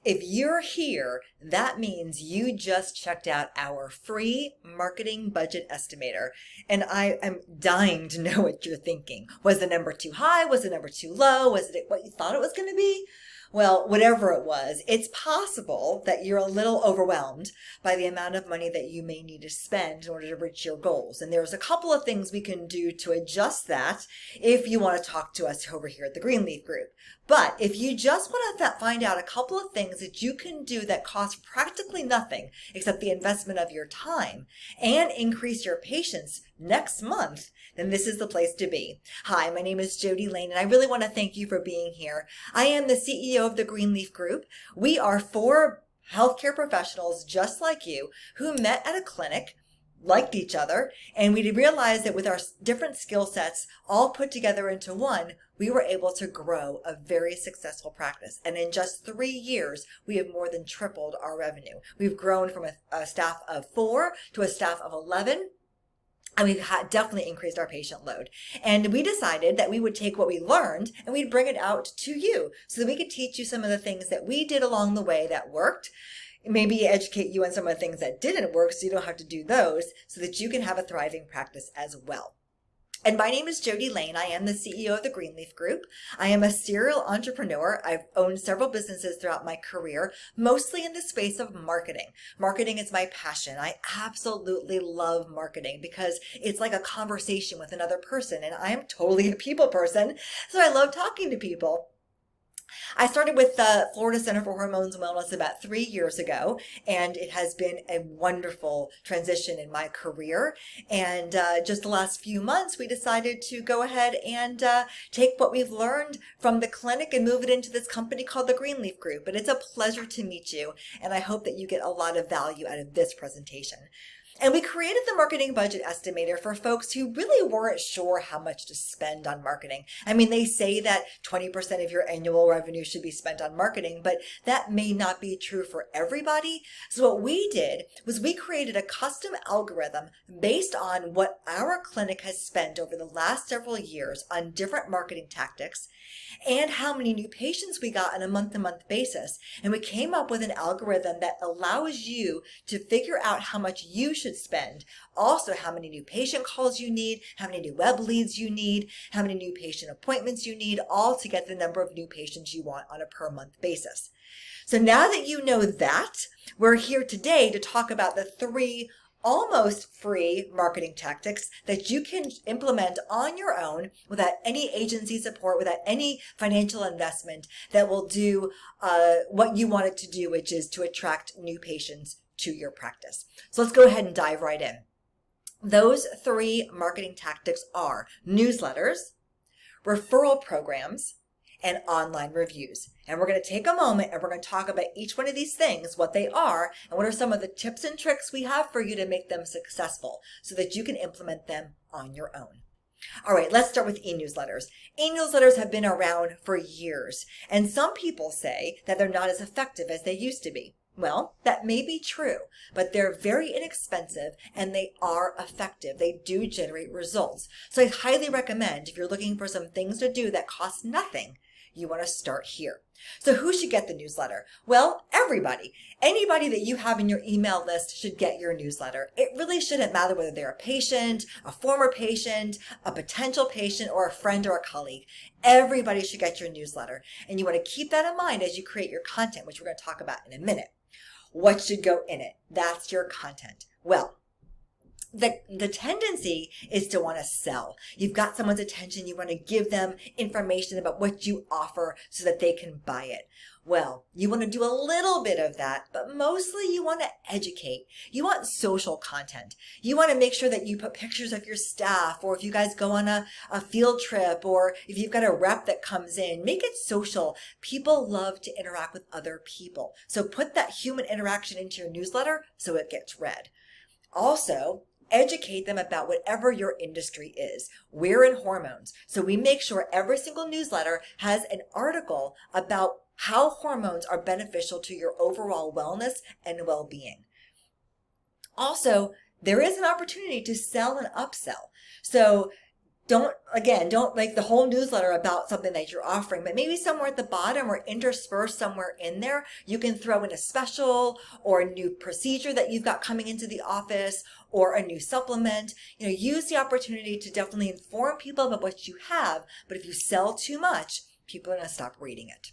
If you're here, that means you just checked out our free marketing budget estimator. And I am dying to know what you're thinking. Was the number too high? Was the number too low? Was it what you thought it was going to be? Well, whatever it was, it's possible that you're a little overwhelmed by the amount of money that you may need to spend in order to reach your goals. And there's a couple of things we can do to adjust that if you want to talk to us over here at the Greenleaf Group. But if you just want to find out a couple of things that you can do that cost practically nothing except the investment of your time and increase your patience next month, then this is the place to be. Hi, my name is Jody Layne, and I really want to thank you for being here. I am the CEO of the Greenleaf Group. We are 4 healthcare professionals just like you who met at a clinic, liked each other, and we realized that with our different skill sets all put together into one, we were able to grow a very successful practice. And in just 3 years, we have more than tripled our revenue. We've grown from a staff of 4 to a staff of 11. And we've definitely increased our patient load. And we decided that we would take what we learned and we'd bring it out to you so that we could teach you some of the things that we did along the way that worked. Maybe educate you on some of the things that didn't work so you don't have to do those, so that you can have a thriving practice as well. And my name is Jody Layne. I am the CEO of the Greenleaf Group. I am a serial entrepreneur. I've owned several businesses throughout my career, mostly in the space of marketing. Marketing is my passion. I absolutely love marketing because it's like a conversation with another person, and I am totally a people person, so I love talking to people. I started with the Florida Center for Hormones and Wellness about 3 years ago, and it has been a wonderful transition in my career. And just the last few months, we decided to go ahead and take what we've learned from the clinic and move it into this company called the Greenleaf Group. But it's a pleasure to meet you, and I hope that you get a lot of value out of this presentation. And we created the marketing budget estimator for folks who really weren't sure how much to spend on marketing. I mean, they say that 20% of your annual revenue should be spent on marketing, but that may not be true for everybody. So what we did was we created a custom algorithm based on what our clinic has spent over the last several years on different marketing tactics and how many new patients we got on a month-to-month basis. And we came up with an algorithm that allows you to figure out how much you should spend, also how many new patient calls you need, how many new web leads you need, how many new patient appointments you need, all to get the number of new patients you want on a per month basis. So now that you know that, we're here today to talk about the 3 almost free marketing tactics that you can implement on your own without any agency support, without any financial investment, that will do what you want it to do, which is to attract new patients to your practice. So let's go ahead and dive right in. Those 3 marketing tactics are newsletters, referral programs, and online reviews. And we're going to take a moment and we're going to talk about each one of these things, what they are, and what are some of the tips and tricks we have for you to make them successful so that you can implement them on your own. All right, let's start with e-newsletters. E-newsletters have been around for years, and some people say that they're not as effective as they used to be. Well, that may be true, but they're very inexpensive and they are effective. They do generate results. So I highly recommend, if you're looking for some things to do that cost nothing, you want to start here. So who should get the newsletter? Well, everybody. Anybody that you have in your email list should get your newsletter. It really shouldn't matter whether they're a patient, a former patient, a potential patient, or a friend or a colleague. Everybody should get your newsletter. And you want to keep that in mind as you create your content, which we're going to talk about in a minute. What should go in it? That's your content. Well, the tendency is to want to sell. You've got someone's attention. You want to give them information about what you offer so that they can buy it. Well, you want to do a little bit of that, but mostly you want to educate. You want social content. You want to make sure that you put pictures of your staff, or if you guys go on a field trip, or if you've got a rep that comes in, make it social. People love to interact with other people. So put that human interaction into your newsletter so it gets read. Also, educate them about whatever your industry is. We're in hormones, so we make sure every single newsletter has an article about how hormones are beneficial to your overall wellness and well-being. Also, there is an opportunity to sell and upsell. So don't make the whole newsletter about something that you're offering, but maybe somewhere at the bottom or interspersed somewhere in there, you can throw in a special or a new procedure that you've got coming into the office or a new supplement. Use the opportunity to definitely inform people about what you have. But if you sell too much, people are going to stop reading it.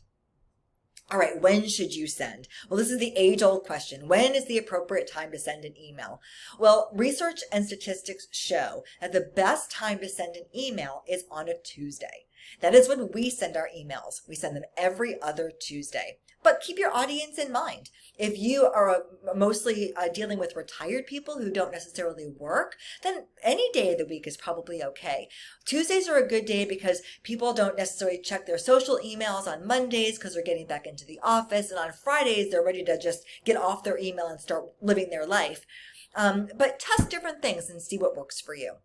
All right, when should you send? Well, this is the age-old question. When is the appropriate time to send an email? Well, research and statistics show that the best time to send an email is on a Tuesday. That is when we send our emails. We send them every other Tuesday. But keep your audience in mind. If you are mostly dealing with retired people who don't necessarily work, then any day of the week is probably okay. Tuesdays are a good day because people don't necessarily check their social emails on Mondays because they're getting back into the office, and on Fridays they're ready to just get off their email and start living their life. But test different things and see what works for you.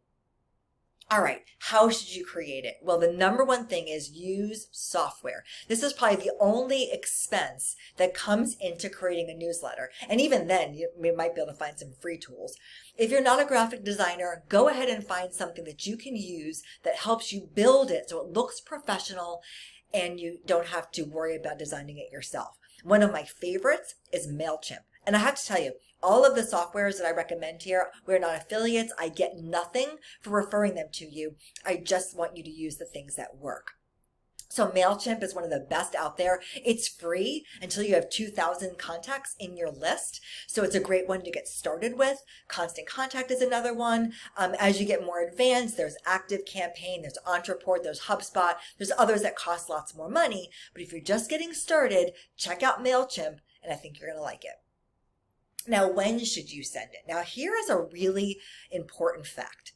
All right, how should you create it? Well, the number one thing is use software. This is probably the only expense that comes into creating a newsletter. And even then, you might be able to find some free tools. If you're not a graphic designer, go ahead and find something that you can use that helps you build it so it looks professional and you don't have to worry about designing it yourself. One of my favorites is MailChimp. And I have to tell you, all of the softwares that I recommend here, we're not affiliates. I get nothing for referring them to you. I just want you to use the things that work. So MailChimp is one of the best out there. It's free until you have 2,000 contacts in your list. So it's a great one to get started with. Constant Contact is another one. As you get more advanced, there's ActiveCampaign, there's Entreport, there's HubSpot. There's others that cost lots more money. But if you're just getting started, check out MailChimp, and I think you're going to like it. Now, when should you send it? Now, here is a really important fact.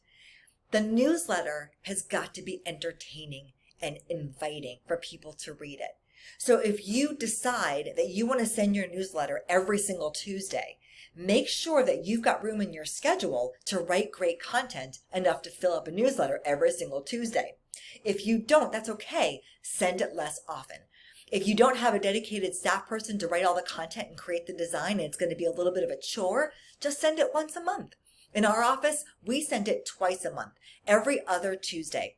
The newsletter has got to be entertaining and inviting for people to read it. So if you decide that you want to send your newsletter every single Tuesday, make sure that you've got room in your schedule to write great content enough to fill up a newsletter every single Tuesday. If you don't, that's okay. Send it less often. If you don't have a dedicated staff person to write all the content and create the design, and it's going to be a little bit of a chore, just send it once a month. In our office, we send it twice a month, every other Tuesday.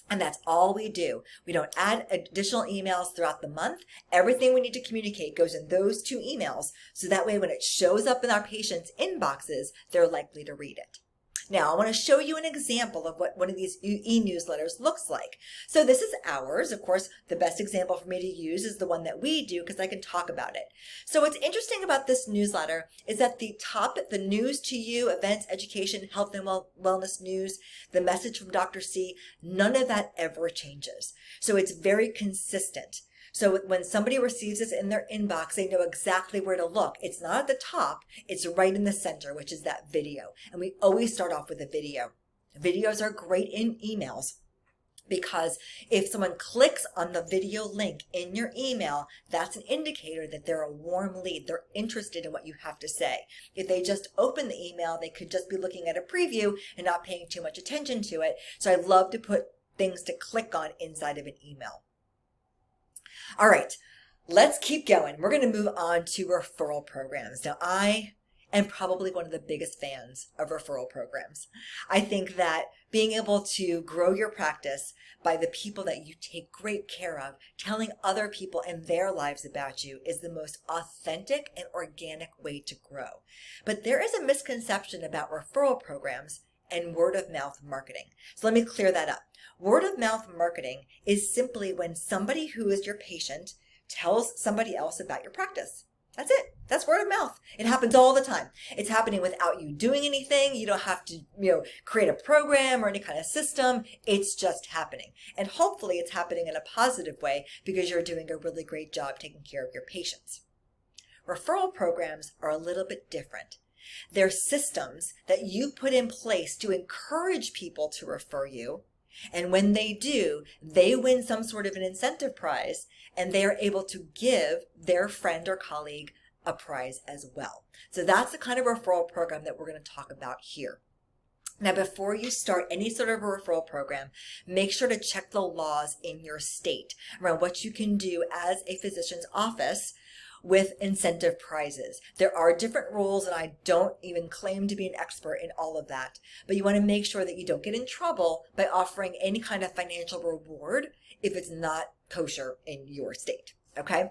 And that's all we do. We don't add additional emails throughout the month. Everything we need to communicate goes in those 2 emails. So that way when it shows up in our patients' inboxes, they're likely to read it. Now, I want to show you an example of what one of these e-newsletters looks like. So this is ours. Of course, the best example for me to use is the one that we do because I can talk about it. So what's interesting about this newsletter is that the top, the news to you, events, education, health and wellness news, the message from Dr. C, none of that ever changes. So it's very consistent. So when somebody receives this in their inbox, they know exactly where to look. It's not at the top, it's right in the center, which is that video. And we always start off with a video. Videos are great in emails because if someone clicks on the video link in your email, that's an indicator that they're a warm lead. They're interested in what you have to say. If they just open the email, they could just be looking at a preview and not paying too much attention to it. So I love to put things to click on inside of an email. All right, let's keep going. We're going to move on to referral programs. Now, I am probably one of the biggest fans of referral programs. I think that being able to grow your practice by the people that you take great care of, telling other people in their lives about you is the most authentic and organic way to grow. But there is a misconception about referral programs and word of mouth marketing. So let me clear that up. Word of mouth marketing is simply when somebody who is your patient tells somebody else about your practice. That's it. That's word of mouth. It happens all the time. It's happening without you doing anything. You don't have to, create a program or any kind of system. It's just happening. And hopefully it's happening in a positive way because you're doing a really great job taking care of your patients. Referral programs are a little bit different. They're systems that you put in place to encourage people to refer you. And when they do, they win some sort of an incentive prize, and they are able to give their friend or colleague a prize as well. So that's the kind of referral program that we're going to talk about here. Now, before you start any sort of a referral program, make sure to check the laws in your state around what you can do as a physician's office with incentive prizes. There are different rules, and I don't even claim to be an expert in all of that, but you want to make sure that you don't get in trouble by offering any kind of financial reward if it's not kosher in your state, okay?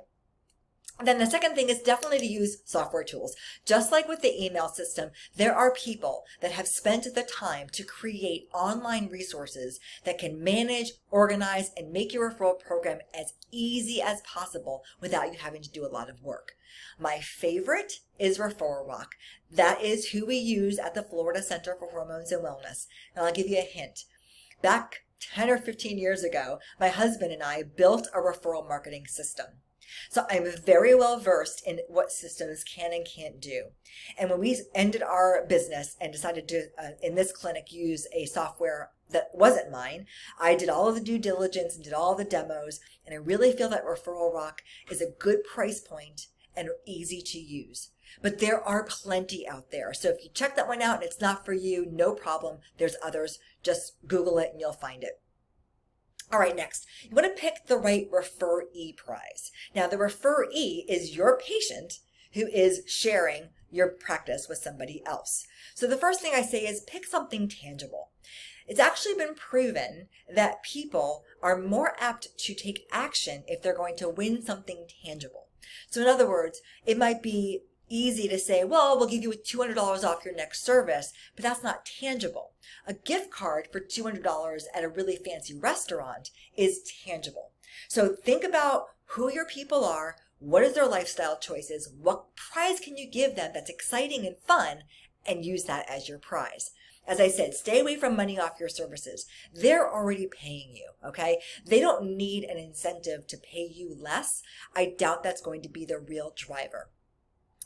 Then the second thing is definitely to use software tools. Just like with the email system, there are people that have spent the time to create online resources that can manage, organize, and make your referral program as easy as possible without you having to do a lot of work. My favorite is Referral Rock. That is who we use at the Florida Center for Hormones and Wellness. And I'll give you a hint. Back 10 or 15 years ago, my husband and I built a referral marketing system. So I'm very well versed in what systems can and can't do. And when we ended our business and decided to, in this clinic, use a software that wasn't mine, I did all of the due diligence and did all the demos. And I really feel that Referral Rock is a good price point and easy to use. But there are plenty out there. So if you check that one out and it's not for you, no problem. There's others. Just Google it and you'll find it. All right, next, you want to pick the right referee prize. Now, the referee is your patient who is sharing your practice with somebody else. So the first thing I say is pick something tangible. It's actually been proven that people are more apt to take action if they're going to win something tangible. So in other words, it might be easy to say, well, we'll give you $200 off your next service, but that's not tangible. A gift card for $200 at a really fancy restaurant is tangible. So think about who your people are, what is their lifestyle choices, what prize can you give them that's exciting and fun, and use that as your prize. As I said, stay away from money off your services. They're already paying you, okay? They don't need an incentive to pay you less. I doubt that's going to be the real driver.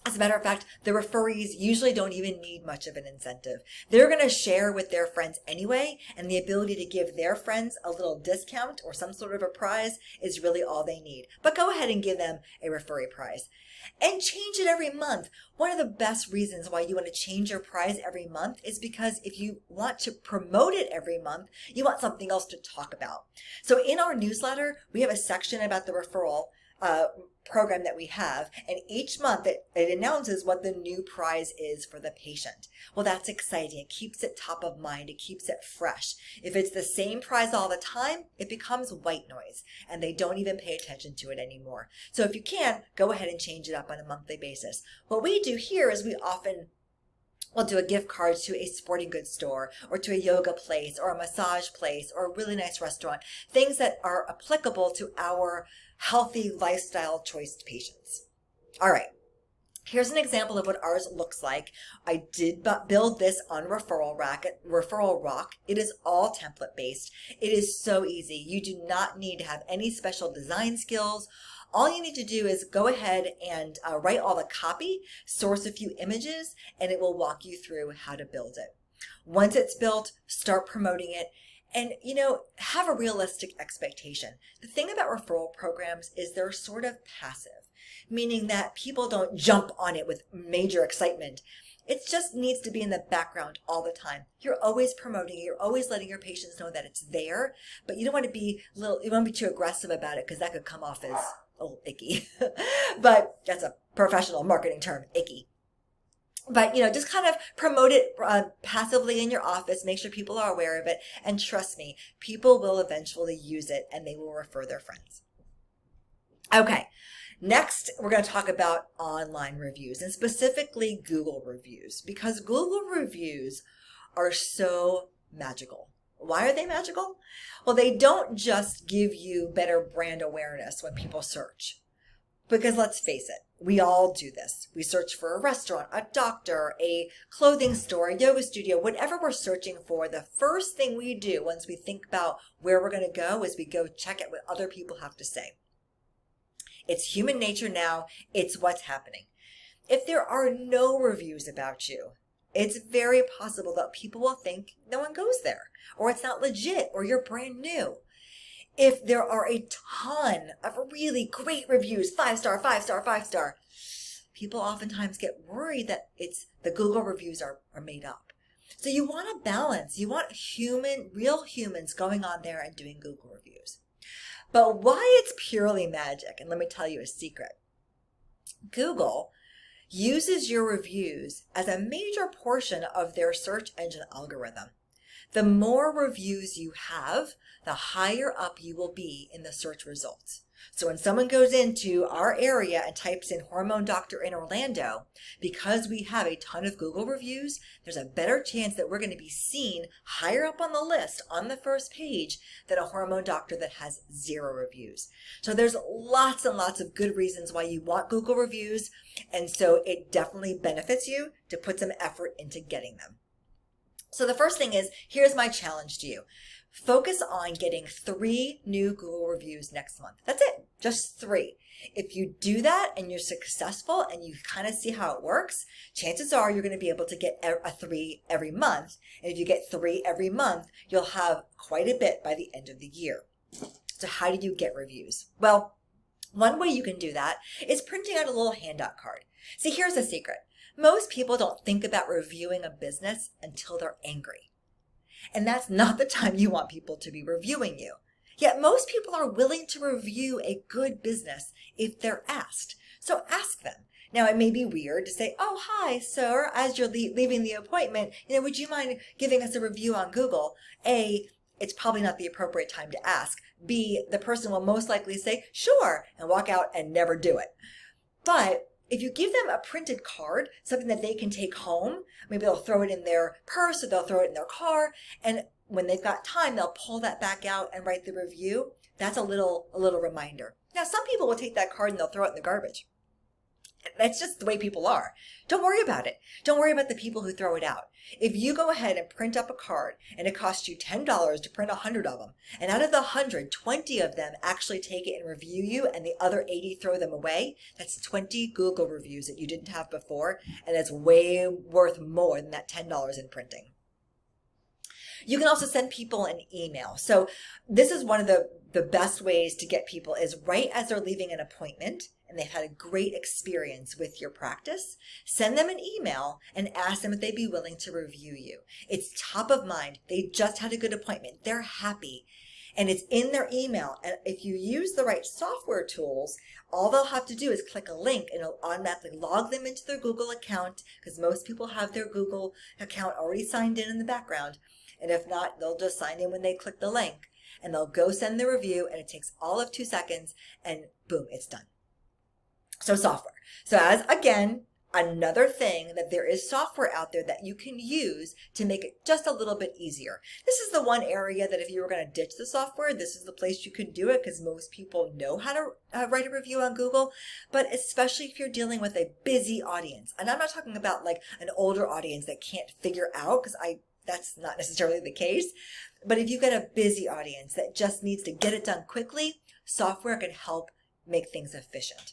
As a matter of fact, the referees usually don't even need much of an incentive. They're going to share with their friends anyway, and the ability to give their friends a little discount or some sort of a prize is really all they need. But go ahead and give them a referee prize. And change it every month. One of the best reasons why you want to change your prize every month is because if you want to promote it every month, you want something else to talk about. So in our newsletter, we have a section about the referral program that we have, and each month it announces what the new prize is for the patient. Well, that's exciting. It keeps it top of mind. It keeps it fresh. If it's the same prize all the time, it becomes white noise and they don't even pay attention to it anymore. So if you can, go ahead and change it up on a monthly basis. What we do here is we often will do a gift card to a sporting goods store or to a yoga place or a massage place or a really nice restaurant, things that are applicable to our healthy lifestyle choice patients. All right. Here's an example of what ours looks like. I did build this on Referral Rock. It is all template based. It is so easy. You do not need to have any special design skills. All you need to do is go ahead and write all the copy, source a few images, and it will walk you through how to build it. Once it's built, start promoting it. And, have a realistic expectation. The thing about referral programs is they're sort of passive, meaning that people don't jump on it with major excitement. It just needs to be in the background all the time. You're always promoting it. You're always letting your patients know that it's there, but you don't want to be too aggressive about it because that could come off as a little icky. But that's a professional marketing term, icky. But, just kind of promote it passively in your office. Make sure people are aware of it. And trust me, people will eventually use it and they will refer their friends. Okay. Next, we're going to talk about online reviews and specifically Google reviews, because Google reviews are so magical. Why are they magical? Well, they don't just give you better brand awareness when people search. Because let's face it, we all do this. We search for a restaurant, a doctor, a clothing store, a yoga studio, whatever we're searching for. The first thing we do once we think about where we're going to go is we go check out what other people have to say. It's human nature now. It's what's happening. If there are no reviews about you, it's very possible that people will think no one goes there, or it's not legit, or you're brand new. If there are a ton of really great reviews, 5-star, 5-star, 5-star, people oftentimes get worried that the Google reviews are made up. So you want a balance. You want real humans going on there and doing Google reviews. But why it's purely magic, and let me tell you a secret. Google uses your reviews as a major portion of their search engine algorithm. The more reviews you have, the higher up you will be in the search results. So when someone goes into our area and types in hormone doctor in Orlando, because we have a ton of Google reviews, there's a better chance that we're going to be seen higher up on the list on the first page than a hormone doctor that has 0 reviews. So there's lots and lots of good reasons why you want Google reviews. And so it definitely benefits you to put some effort into getting them. So the first thing is, here's my challenge to you. Focus on getting 3 new Google reviews next month. That's it, just 3. If you do that and you're successful and you kind of see how it works, chances are you're going to be able to get a 3 every month. And if you get 3 every month, you'll have quite a bit by the end of the year. So how do you get reviews? Well, one way you can do that is printing out a little handout card. See, here's the secret. Most people don't think about reviewing a business until they're angry. And that's not the time you want people to be reviewing you. Yet most people are willing to review a good business if they're asked. So ask them. Now, it may be weird to say, oh, hi, sir, as you're leaving the appointment, would you mind giving us a review on Google? A, it's probably not the appropriate time to ask. B, the person will most likely say, sure, and walk out and never do it. But if you give them a printed card, something that they can take home, maybe they'll throw it in their purse or they'll throw it in their car, and when they've got time, they'll pull that back out and write the review. That's a little reminder. Now, some people will take that card and they'll throw it in the garbage. That's just the way people are. Don't worry about it. Don't worry about the people who throw it out. If you go ahead and print up a card and it costs you $10 to print 100 of them, and out of the 100, 20 of them actually take it and review you and the other 80 throw them away, that's 20 Google reviews that you didn't have before, and it's way worth more than that $10 in printing. You can also send people an email. So this is one of the best ways to get people is right as they're leaving an appointment and they've had a great experience with your practice, send them an email and ask them if they'd be willing to review you. It's top of mind. They just had a good appointment. They're happy. And it's in their email. And if you use the right software tools, all they'll have to do is click a link and it'll automatically log them into their Google account, because most people have their Google account already signed in the background. And if not, they'll just sign in when they click the link and they'll go send the review, and it takes all of 2 seconds and boom, it's done. So software. So as again, another thing that there is software out there that you can use to make it just a little bit easier. This is the one area that if you were going to ditch the software, this is the place you could do it, because most people know how to write a review on Google, but especially if you're dealing with a busy audience. And I'm not talking about like an older audience that can't figure out, because that's not necessarily the case. But if you've got a busy audience that just needs to get it done quickly, software can help make things efficient.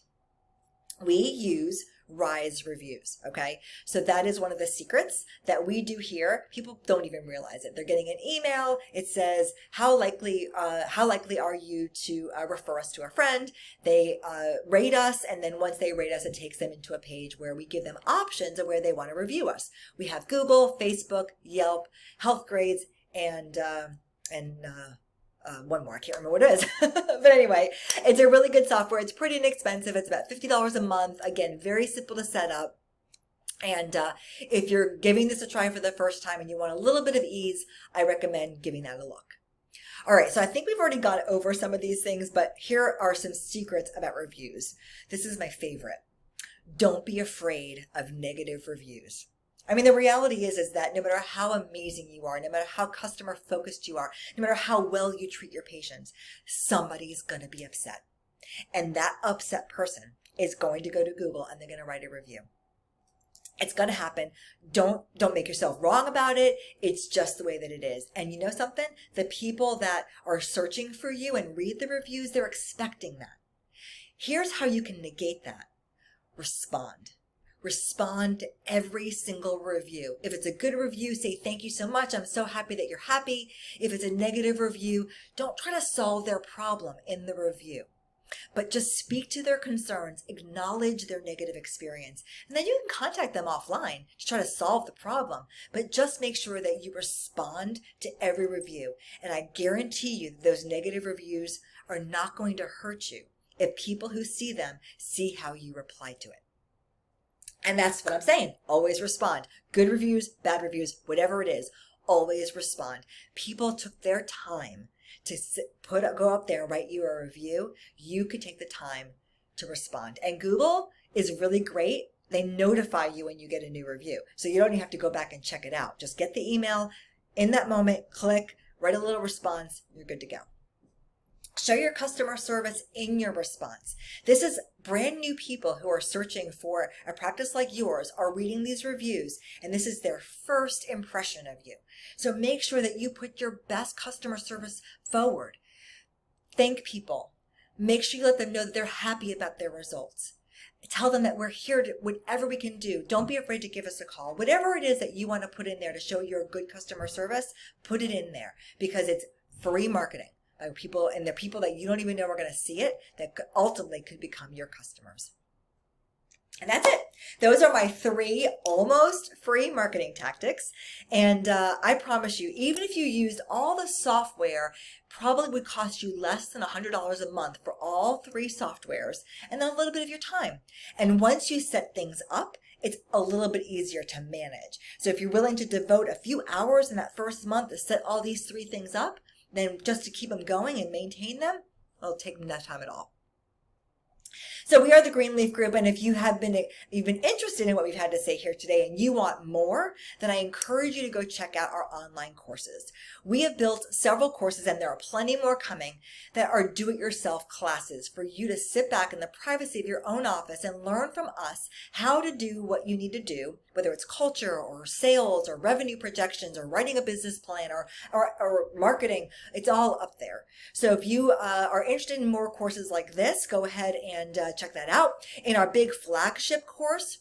We use Rise reviews, okay? So that is one of the secrets that we do here. People don't even realize it. They're getting an email. It says, how likely are you to refer us to a friend? They rate us, and then once they rate us, it takes them into a page where we give them options of where they want to review us. We have Google, Facebook, Yelp, Health Grades, and one more, I can't remember what it is. But anyway, it's a really good software. It's pretty inexpensive. It's about $50 a month. Again, very simple to set up. And if you're giving this a try for the first time and you want a little bit of ease, I recommend giving that a look. All right, so I think we've already got over some of these things, but here are some secrets about reviews. This is my favorite. Don't be afraid of negative reviews. I mean, the reality is that no matter how amazing you are, no matter how customer focused you are, no matter how well you treat your patients, somebody's going to be upset. And that upset person is going to go to Google and they're going to write a review. It's going to happen. Don't make yourself wrong about it. It's just the way that it is. And you know something? The people that are searching for you and read the reviews, they're expecting that. Here's how you can negate that. Respond. Respond to every single review. If it's a good review, say thank you so much. I'm so happy that you're happy. If it's a negative review, don't try to solve their problem in the review, but just speak to their concerns, acknowledge their negative experience, and then you can contact them offline to try to solve the problem. But just make sure that you respond to every review. And I guarantee you that those negative reviews are not going to hurt you. if people who see them see how you reply to it. And that's what I'm saying. Always respond. Good reviews, bad reviews, whatever it is, always respond. People took their time to go up there, write you a review. You could take the time to respond. And Google is really great. They notify you when you get a new review. So you don't even have to go back and check it out. Just get the email in that moment, click, write a little response, you're good to go. Show your customer service in your response. This is brand new people who are searching for a practice like yours are reading these reviews, and this is their first impression of you. So make sure that you put your best customer service forward. Thank people. Make sure you let them know that they're happy about their results. Tell them that we're here to whatever we can do. Don't be afraid to give us a call. Whatever it is that you want to put in there to show you're a good customer service, put it in there because it's free marketing. People, and they're people that you don't even know are going to see it, that ultimately could become your customers. And that's it. Those are my 3 almost free marketing tactics. And I promise you, even if you used all the software, probably would cost you less than $100 a month for all 3 softwares, and then a little bit of your time. And once you set things up, it's a little bit easier to manage. So if you're willing to devote a few hours in that first month to set all these 3 things up, then just to keep them going and maintain them, it'll take them that time at all. So we are the Greenleaf Group, and if you've been interested in what we've had to say here today and you want more, then I encourage you to go check out our online courses. We have built several courses, and there are plenty more coming, that are do-it-yourself classes for you to sit back in the privacy of your own office and learn from us how to do what you need to do, whether it's culture or sales or revenue projections or writing a business plan or marketing. It's all up there. So if you are interested in more courses like this, go ahead and check that out. In our big flagship course,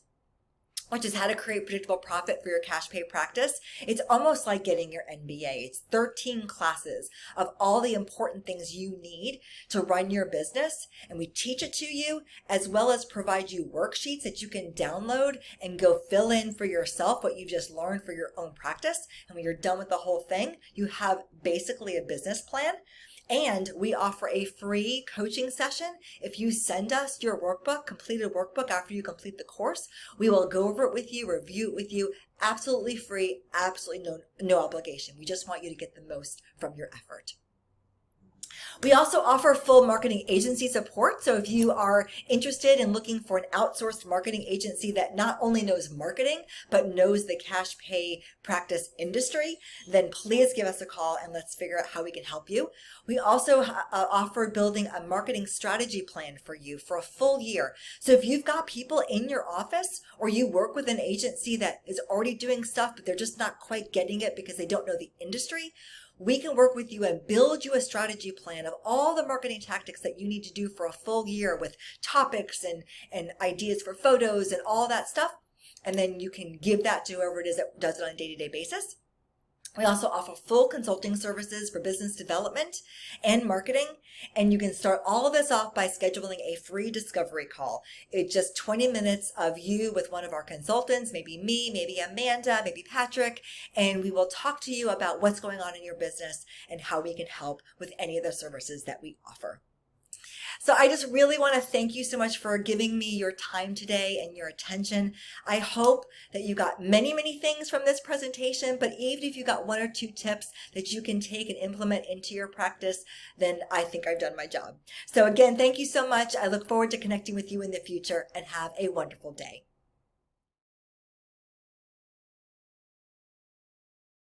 which is how to create predictable profit for your cash pay practice, it's almost like getting your MBA. It's 13 classes of all the important things you need to run your business. And we teach it to you, as well as provide you worksheets that you can download and go fill in for yourself what you've just learned for your own practice. And when you're done with the whole thing, you have basically a business plan. And we offer a free coaching session. If you send us your workbook, completed workbook after you complete the course, we will go over it with you, review it with you, absolutely free, absolutely no obligation. We just want you to get the most from your effort. We also offer full marketing agency support. So if you are interested in looking for an outsourced marketing agency that not only knows marketing, but knows the cash pay practice industry, then please give us a call and let's figure out how we can help you. We also offer building a marketing strategy plan for you for a full year. So if you've got people in your office or you work with an agency that is already doing stuff, but they're just not quite getting it because they don't know the industry, we can work with you and build you a strategy plan of all the marketing tactics that you need to do for a full year with topics and ideas for photos and all that stuff. And then you can give that to whoever it is that does it on a day-to-day basis. We also offer full consulting services for business development and marketing. And you can start all of this off by scheduling a free discovery call. It's just 20 minutes of you with one of our consultants, maybe me, maybe Amanda, maybe Patrick, and we will talk to you about what's going on in your business and how we can help with any of the services that we offer. So I just really want to thank you so much for giving me your time today and your attention. I hope that you got many, many things from this presentation, but even if you got 1 or 2 tips that you can take and implement into your practice, then I think I've done my job. So again, thank you so much. I look forward to connecting with you in the future, and have a wonderful day.